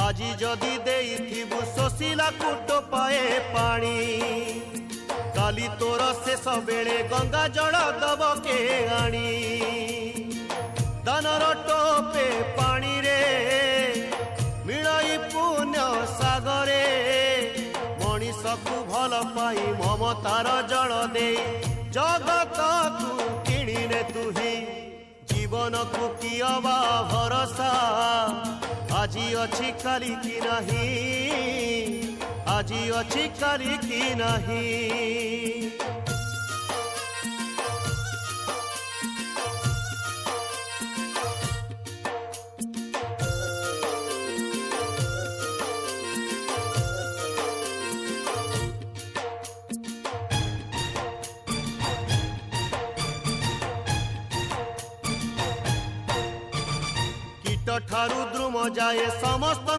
আজি যদি দেইথিবু শোষিলা কুট পায়ে পানি কালি তোর শেষ বেড়ে গঙ্গা জল দব কে আনি দানর টোপে পানি রে মিলাই পুণ্য সাগরে মଣିষকু ভাল পাই মমতার জল দে জগতকু কিଣିনে তুহি জীবনকু কি অবা ভরসা আজি অছি কালি কি নাহি আজি অছি কালি কি নাহি ठारू द्रुम जाए समस्त